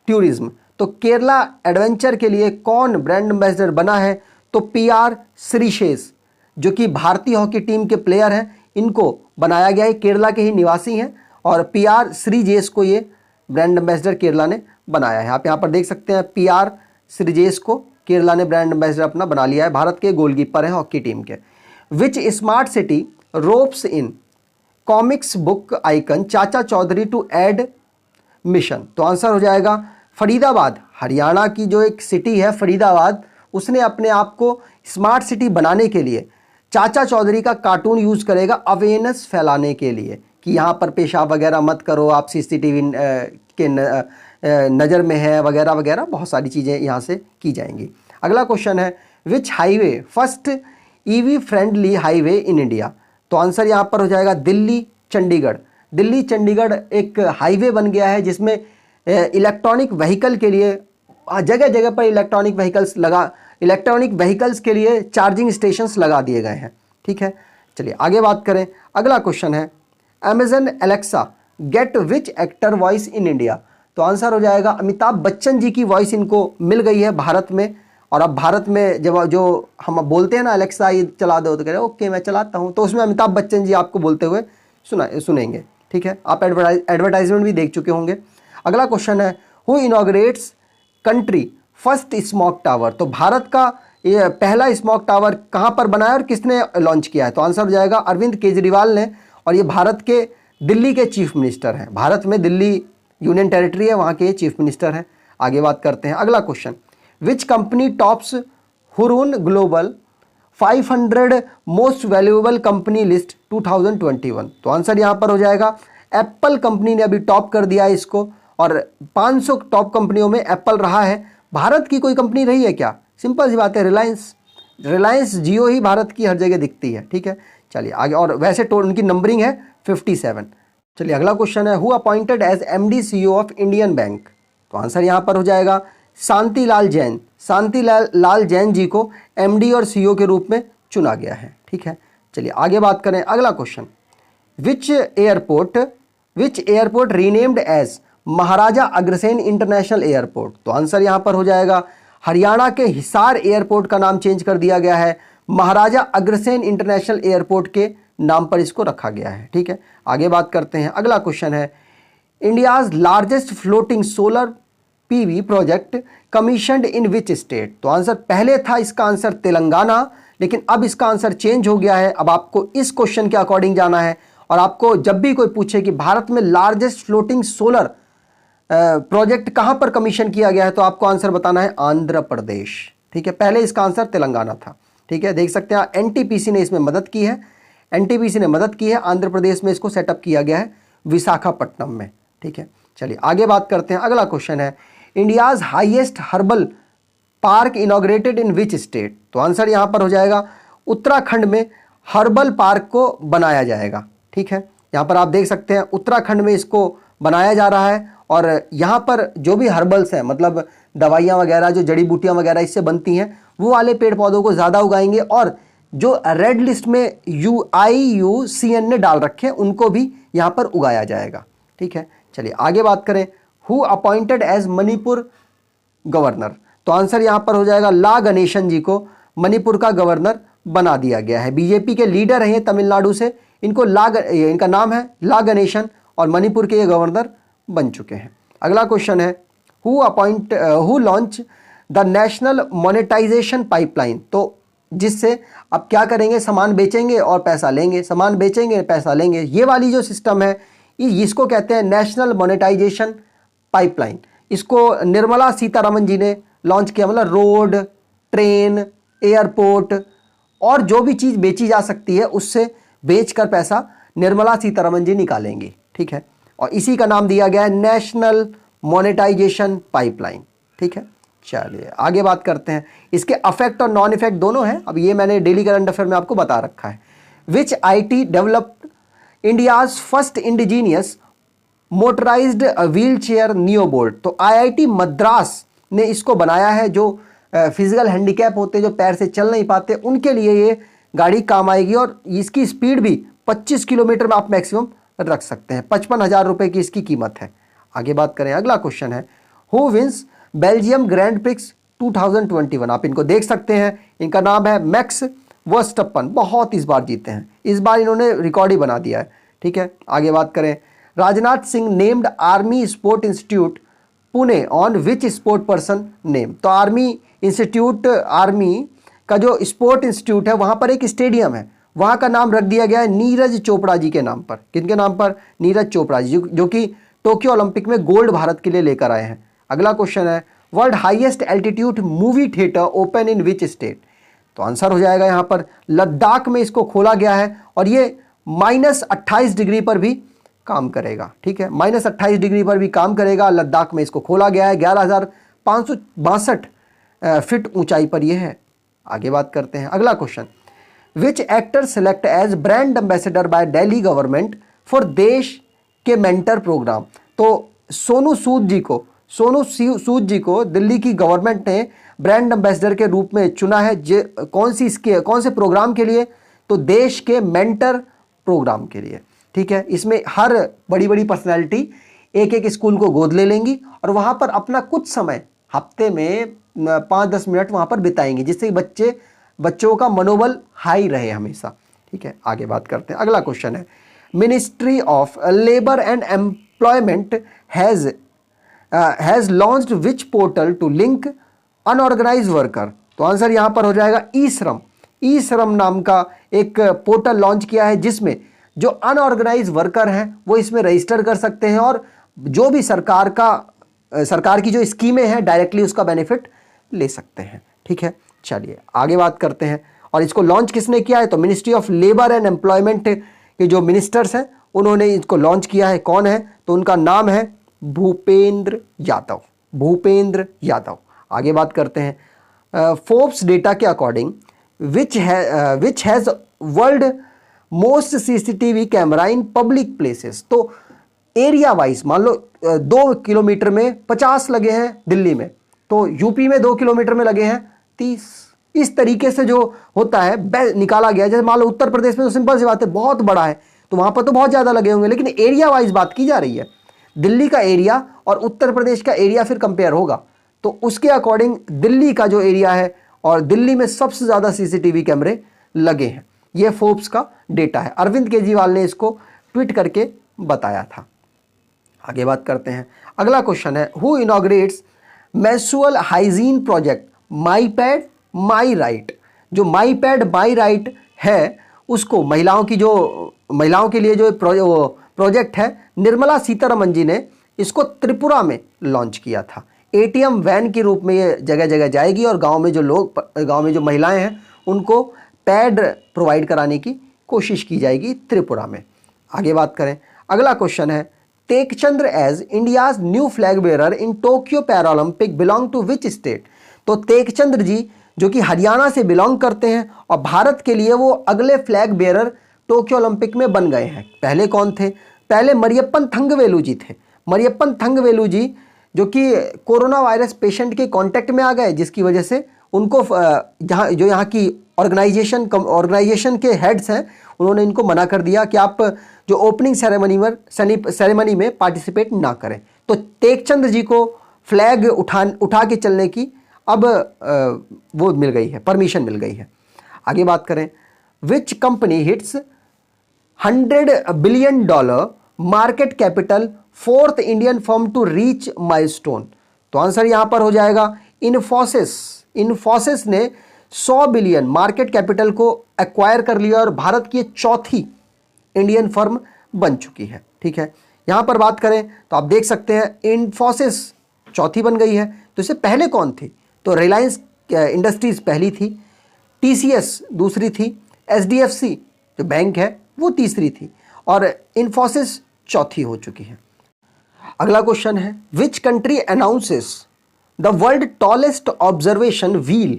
tourism. तो केरला एडवेंचर के लिए कौन ब्रांड एम्बेसडर बना है, तो पीआर श्रीशेष जो कि भारतीय हॉकी टीम के प्लेयर हैं, इनको बनाया गया है। केरला के ही निवासी हैं और पीआर श्रीजेश को ये ब्रांड एम्बेसडर केरला ने बनाया है। आप यहाँ पर देख सकते हैं पीआर श्रीजेश को केरला ने ब्रांड एम्बेसडर अपना बना लिया है। भारत के गोलकीपर हैं हॉकी टीम के। Which smart city ropes in comics book icon Chacha Chaudhary to aid mission. तो आंसर हो जाएगा फरीदाबाद। हरियाणा की जो एक सिटी है फरीदाबाद, उसने अपने आप को स्मार्ट सिटी बनाने के लिए चाचा चौधरी का कार्टून यूज़ करेगा अवेयरनेस फैलाने के लिए कि यहाँ पर पेशाब वगैरह मत करो, आप सीसीटीवी के नज़र में है वगैरह वगैरह, बहुत सारी चीज़ें यहाँ से की जाएंगी। अगला क्वेश्चन है which highway first EV friendly highway in India. तो आंसर यहाँ पर हो जाएगा दिल्ली चंडीगढ़। दिल्ली चंडीगढ़ एक हाईवे बन गया है जिसमें इलेक्ट्रॉनिक व्हीकल के लिए जगह जगह पर इलेक्ट्रॉनिक व्हीकल्स के लिए चार्जिंग स्टेशंस लगा दिए गए हैं। ठीक है, चलिए आगे बात करें। अगला क्वेश्चन है Amazon Alexa get which actor voice in India. तो आंसर हो जाएगा अमिताभ बच्चन जी की वॉइस इनको मिल गई है भारत में। और अब भारत में जब जो हम बोलते हैं ना अलेक्सा ये चला दो, तो कह रहे ओके मैं चलाता हूँ, तो उसमें अमिताभ बच्चन जी आपको बोलते हुए सुनेंगे। ठीक है, आप एडवर्टाइजमेंट भी देख चुके होंगे। अगला क्वेश्चन है who inaugurates country first smoke tower. तो भारत का ये पहला स्मोक टावर कहाँ पर बना है और किसने लॉन्च किया है। तो आंसर हो जाएगा अरविंद केजरीवाल ने, और ये भारत के दिल्ली के चीफ मिनिस्टर हैं। भारत में दिल्ली यूनियन टेरिटरी है, वहाँ के चीफ मिनिस्टर हैं। आगे बात करते हैं, अगला question which company tops Hurun global 500 most valuable company list 2021। तो आंसर यहाँ पर हो जाएगा एप्पल कंपनी ने अभी टॉप कर दिया है इसको, और 500 टॉप कंपनियों में एप्पल रहा है। भारत की कोई कंपनी रही है क्या, सिंपल सी बात है रिलायंस जियो ही भारत की हर जगह दिखती है। ठीक है, चलिए आगे, और वैसे उनकी नंबरिंग है 57। चलिए अगला क्वेश्चन है who appointed as MD CEO of Indian Bank. तो आंसर यहाँ पर हो जाएगा शांतिलाल जैन जी को एमडी और सीईओ के रूप में चुना गया है। ठीक है, चलिए आगे बात करें। अगला question which airport renamed as Maharaja Agrasen international airport. तो आंसर यहाँ पर हो जाएगा हरियाणा के हिसार एयरपोर्ट का नाम चेंज कर दिया गया है, महाराजा अग्रसेन इंटरनेशनल एयरपोर्ट के नाम पर इसको रखा गया है। ठीक है, आगे बात करते हैं। अगला क्वेश्चन है India's largest floating solar PV project commissioned इन विच स्टेट। तो आंसर पहले था इसका आंसर तेलंगाना, लेकिन अब इसका आंसर चेंज हो गया है। अब आपको इस क्वेश्चन के अकॉर्डिंग जाना है, और आपको जब भी कोई पूछे कि भारत में लार्जेस्ट फ्लोटिंग सोलर प्रोजेक्ट कहां पर कमीशन किया गया है, तो आपको आंसर बताना है आंध्र प्रदेश। ठीक है, पहले इसका आंसर तेलंगाना था। ठीक है, देख सकते हैं एनटीपीसी ने इसमें मदद की है, एनटीपीसी ने मदद की है। आंध्र प्रदेश में इसको सेटअप किया गया है विशाखापट्टनम में। ठीक है, चलिए आगे बात करते हैं। अगला क्वेश्चन है India's highest herbal park inaugurated इन विच स्टेट। तो आंसर यहां पर हो जाएगा उत्तराखंड में हर्बल पार्क को बनाया जाएगा। ठीक है, यहां पर आप देख सकते हैं उत्तराखंड में इसको बनाया जा रहा है, और यहां पर जो भी हर्बल्स हैं, मतलब दवाइयां वगैरह, जो जड़ी बूटियां वगैरह इससे बनती हैं, वो वाले पेड़ पौधों को ज़्यादा उगाएंगे, और जो रेड लिस्ट में IUCN ने डाल रखे हैं उनको भी यहां पर उगाया जाएगा। ठीक है, चलिए आगे बात करें। Who appointed as Manipur governor. तो आंसर यहां पर हो जाएगा ला गणेशन जी को मणिपुर का गवर्नर बना दिया गया है। बीजेपी के लीडर हैं तमिलनाडु से, इनका नाम है ला गणेशन, और मणिपुर के ये गवर्नर बन चुके हैं। अगला क्वेश्चन है who launch the national monetisation pipeline. तो जिससे अब क्या करेंगे, सामान बेचेंगे और पैसा लेंगे, सामान बेचेंगे पैसा लेंगे, ये वाली जो सिस्टम है इसको कहते हैं नेशनल मोनेटाइजेशन पाइपलाइन। इसको निर्मला सीतारमन जी ने लॉन्च किया, मतलब रोड, ट्रेन, एयरपोर्ट और जो भी चीज़ बेची जा सकती है उससे बेचकर पैसा निर्मला सीतारमन जी निकालेंगी। ठीक है, और इसी का नाम दिया गया है नेशनल मोनेटाइजेशन पाइपलाइन। ठीक है, चलिए आगे बात करते हैं। इसके अफेक्ट और नॉन इफेक्ट दोनों हैं। अब ये मैंने डेली करंट अफेयर में आपको बता रखा है। Which IT developed India's first indigenous motorized wheelchair NeoBolt. तो IIT मद्रास ने इसको बनाया है। जो फिजिकल हैंडीकैप होते हैं, जो पैर से चल नहीं पाते, उनके लिए ये गाड़ी काम आएगी, और इसकी स्पीड भी 25 किलोमीटर में आप मैक्सिमम रख सकते हैं। 55,000 रुपये की इसकी कीमत है। आगे बात करें, अगला क्वेश्चन है who wins Belgium Grand Prix 2021। आप इनको देख सकते हैं, इनका नाम है मैक्स वर्स्टप्पन। बहुत इस बार जीते हैं, इस बार इन्होंने रिकॉर्ड ही बना दिया है। ठीक है, आगे बात करें। Rajnath Singh named army sport institute Pune on which sport person name. तो आर्मी इंस्टीट्यूट, आर्मी का जो स्पोर्ट इंस्टीट्यूट है वहाँ पर एक स्टेडियम है, वहाँ का नाम रख दिया गया है नीरज चोपड़ा जी के नाम पर। किनके नाम पर? नीरज चोपड़ा जी, जो कि टोक्यो ओलंपिक में गोल्ड भारत के लिए लेकर आए हैं। अगला क्वेश्चन है world highest altitude movie theatre open in which state. तो आंसर हो जाएगा यहाँ पर लद्दाख में इसको खोला गया है, और ये -28 डिग्री पर भी काम करेगा। ठीक है, -28 डिग्री पर भी काम करेगा। लद्दाख में इसको खोला गया है, 11,562 फीट ऊंचाई पर यह है। आगे बात करते हैं, अगला question which actor select as brand ambassador by Delhi government for Desh Ke mentor programme. तो सोनू सूद जी को दिल्ली की गवर्नमेंट ने ब्रांड एम्बेसडर के रूप में चुना है। कौन से प्रोग्राम के लिए? तो देश के मेंटर प्रोग्राम के लिए। ठीक है, इसमें हर बड़ी बड़ी पर्सनैलिटी एक एक स्कूल को गोद ले लेंगी, और वहाँ पर अपना कुछ समय हफ्ते में 5-10 मिनट वहाँ पर बिताएंगे, जिससे बच्चों का मनोबल हाई रहे हमेशा। ठीक है, आगे बात करते हैं, अगला क्वेश्चन है ministry of labour and employment has launched which portal to link unorganised worker. तो आंसर यहाँ पर हो जाएगा ई श्रम नाम का एक पोर्टल लॉन्च किया है, जिसमें जो अनऑर्गेनाइज्ड वर्कर हैं वो इसमें रजिस्टर कर सकते हैं, और जो भी सरकार की जो स्कीमें हैं डायरेक्टली उसका बेनिफिट ले सकते हैं। ठीक है, चलिए आगे बात करते हैं। और इसको लॉन्च किसने किया है? तो ministry of labour and employment के जो मिनिस्टर्स हैं उन्होंने इसको लॉन्च किया है। कौन है? तो उनका नाम है भूपेंद्र यादव। आगे बात करते हैं फोर्ब्स डेटा के according which has world most CCTV camera in public places. तो एरिया वाइज मान लो 2 किलोमीटर में 50 लगे हैं दिल्ली में, तो यूपी में 2 किलोमीटर में लगे हैं 30। इस तरीके से जो होता है निकाला गया। जैसे मान लो उत्तर प्रदेश में तो सिंपल सी बात है, बहुत बड़ा है, तो वहाँ पर तो बहुत ज़्यादा लगे होंगे, लेकिन एरिया वाइज बात की जा रही है। दिल्ली का एरिया और उत्तर प्रदेश का एरिया फिर कंपेयर होगा, तो उसके अकॉर्डिंग दिल्ली का जो एरिया है, और दिल्ली में सबसे ज़्यादा CCTV कैमरे लगे हैं। ये फोर्ब्स का डेटा है, अरविंद केजरीवाल ने इसको ट्वीट करके बताया था। आगे बात करते हैं। अगला क्वेश्चन है, who inaugurates menstrual hygiene project my pad my right. जो माई पैड माई राइट है उसको महिलाओं के लिए जो प्रोजेक्ट है, निर्मला सीतारमण जी ने इसको त्रिपुरा में लॉन्च किया था। एटीएम वैन के रूप में ये जगह जगह जाएगी और गांव में जो महिलाएं हैं उनको पैड प्रोवाइड कराने की कोशिश की जाएगी त्रिपुरा में। आगे बात करें, अगला क्वेश्चन है, Tekchandra as India's new flag bearer in Tokyo Paralympic belong to which state. तो तेकचंद्र जी जो कि हरियाणा से बिलोंग करते हैं और भारत के लिए वो अगले फ्लैग बेयरर टोक्यो ओलंपिक में बन गए हैं। पहले कौन थे? पहले मरियप्पन थंगवेलु जी थे। मरियप्पन थंगवेलु जी जो कि कोरोना वायरस पेशेंट के कांटेक्ट में आ गए, जिसकी वजह से उनको यहाँ की ऑर्गेनाइजेशन के हेड्स हैं, उन्होंने इनको मना कर दिया कि आप जो ओपनिंग सेरेमनी में पार्टिसिपेट ना करें। तो तेकचंद जी को फ्लैग उठा के चलने की अब वो मिल गई है, परमिशन मिल गई है। आगे बात करें, which company hits $100 billion market capital, fourth Indian firm to reach milestone. तो आंसर यहां पर हो जाएगा इन्फोसिस। इन्फोसिस ने 100 बिलियन मार्केट कैपिटल को एक्वायर कर लिया और भारत की चौथी इंडियन फर्म बन चुकी है। ठीक है, यहां पर बात करें तो आप देख सकते हैं इन्फोसिस चौथी बन गई है। तो इससे पहले कौन थी? तो रिलायंस इंडस्ट्रीज पहली थी, टीसीएस दूसरी थी, एचडीएफसी जो बैंक है वो तीसरी थी और इन्फोसिस चौथी हो चुकी है। अगला क्वेश्चन है, which country announces the world tallest observation wheel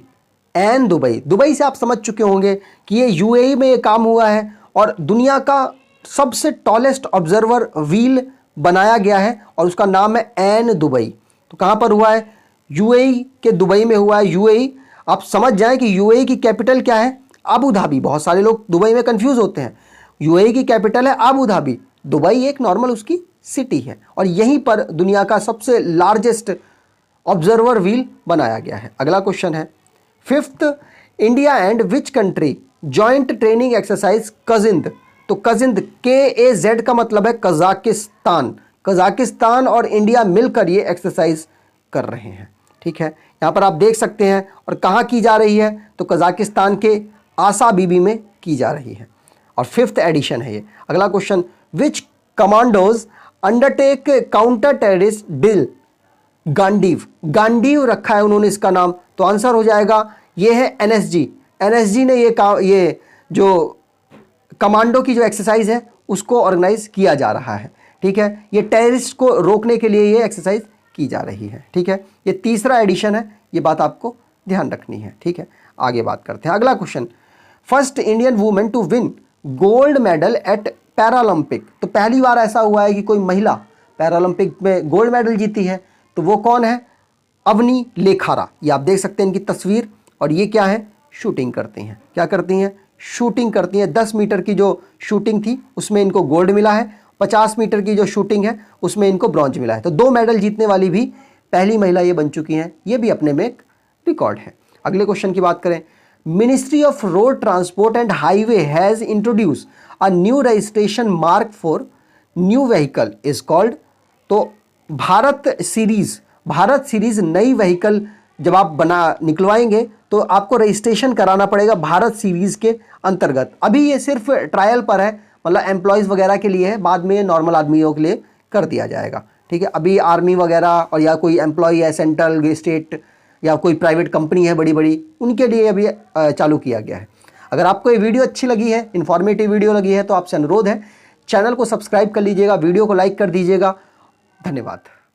and Dubai. Dubai से आप समझ चुके होंगे कि ये यूएई में ये काम हुआ है और दुनिया का सबसे टॉलेस्ट ऑब्जर्वर व्हील बनाया गया है और उसका नाम है एन दुबई। तो कहाँ पर हुआ है? यूएई के दुबई में हुआ है। यूएई, आप समझ जाएं कि यूएई की कैपिटल क्या है? Abu Dhabi. बहुत सारे लोग दुबई में कंफ्यूज होते हैं। यूएई की कैपिटल है अबू धाबी, दुबई एक नॉर्मल उसकी सिटी है और यहीं पर दुनिया का सबसे लार्जेस्ट ऑब्जर्वर व्हील बनाया गया है। अगला क्वेश्चन है, fifth, India and which country joint training exercise Kazind. तो कजिंद KAZ का मतलब है कजाकिस्तान। कजाकिस्तान और इंडिया मिलकर ये एक्सरसाइज कर रहे हैं। ठीक है, यहाँ पर आप देख सकते हैं और कहाँ की जा रही है? तो कजाकिस्तान के आसा बीबी में की जा रही है और 5th एडिशन है ये। अगला question, which commandos undertake counter terrorist drill Gandiv. Gandiv रखा है उन्होंने इसका नाम। तो आंसर हो जाएगा ये है NSG। NSG ने ये जो कमांडो की जो एक्सरसाइज है उसको ऑर्गेनाइज किया जा रहा है। ठीक है, ये टेररिस्ट को रोकने के लिए ये एक्सरसाइज की जा रही है। ठीक है, ये तीसरा एडिशन है, ये बात आपको ध्यान रखनी है। ठीक है, आगे बात करते हैं। अगला question, first Indian women to win gold medal at Paralympic. तो पहली बार ऐसा हुआ है कि कोई महिला पैरालंपिक में गोल्ड मेडल जीती है। तो वो कौन है? अवनी लेखारा। ये आप देख सकते हैं इनकी तस्वीर और ये क्या है? शूटिंग करती हैं। क्या करती हैं? शूटिंग करती हैं। 10 मीटर की जो शूटिंग थी उसमें इनको गोल्ड मिला है, 50 मीटर की जो शूटिंग है उसमें इनको ब्रॉन्ज मिला है। तो 2 मेडल जीतने वाली भी पहली महिला ये बन चुकी हैं। ये भी अपने में एक रिकॉर्ड है। अगले क्वेश्चन की बात करें, ministry of road transport and highway has introduce a new registration mark for new vehicle is called. तो भारत सीरीज नई व्हीकल जब आप निकलवाएंगे तो आपको रजिस्ट्रेशन कराना पड़ेगा भारत सीरीज के अंतर्गत। अभी ये सिर्फ ट्रायल पर है, मतलब एम्प्लॉयज़ वगैरह के लिए है, बाद में नॉर्मल आदमियों के लिए कर दिया जाएगा। ठीक है, अभी आर्मी वगैरह और या कोई एम्प्लॉय है सेंट्रल स्टेट या कोई प्राइवेट कंपनी है बड़ी बड़ी, उनके लिए अभी चालू किया गया है। अगर आपको ये वीडियो अच्छी लगी है, इन्फॉर्मेटिव वीडियो लगी है, तो आपसे अनुरोध है चैनल को सब्सक्राइब कर लीजिएगा, वीडियो को लाइक कर दीजिएगा। धन्यवाद।